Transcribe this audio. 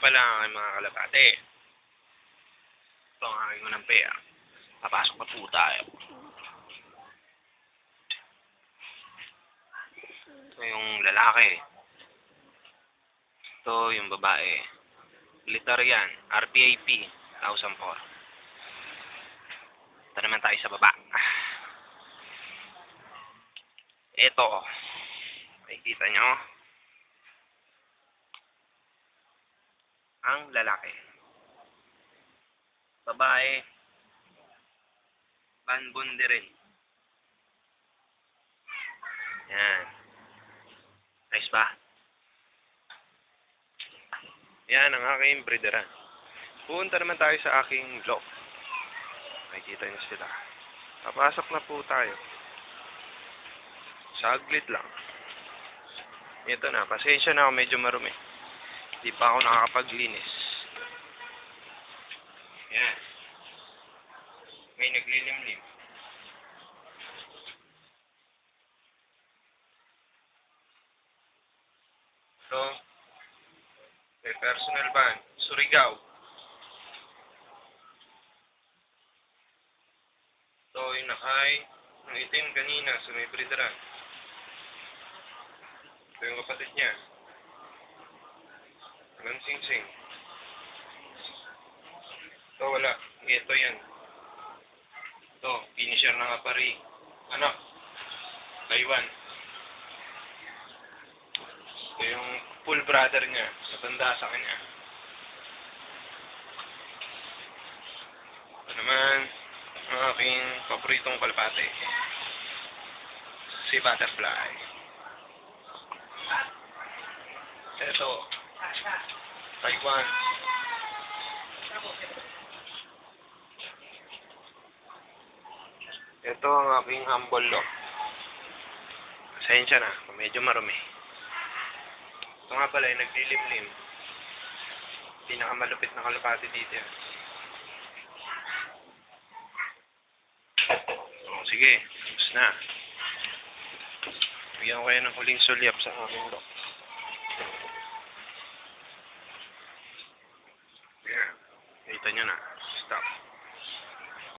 pala ang aking mga kalapate. Ito ang aking unang pair. Papasok na po tayo. Ito yung lalaki. Ito yung babae. Military yan. RPAP. 1004. Ito naman tayo sa baba. Ito. Makikita nyo. Ang lalaki. Babae. Banbonde rin. Yan. Nice ba? Yan ang aking breederan. Pupunta naman tayo sa aking loft. Makikita nyo sila. Papasok na po tayo. Saglit lang. Ito na. Pasensya na ako. Medyo marumi. Hindi pa ako nakakapaglinis. Yan. May naglilimlim. So, may personal van. Surigao. So, yung nakay ng itim kanina sa may breederan. Ito yung kapatid niya. Walang sing-sing. Ito wala. Ito yan. Ito, finisher ng apari. Ano? Taiwan. Ito yung full brother niya. Matanda sa kanya. Ito naman ang aking paboritong kalapate. Si Butterfly. Ito. Taiwan. Ito ang aking humble loft. Pasensya na, medyo marumi. Ito nga pala yung naglilimlim. Pinakamalupit na kalapate dito yan. Sige, tapos na. Bigyan ko kayo ng huling sulyap sa aking loft. Ayan, kita nyo na. Stop.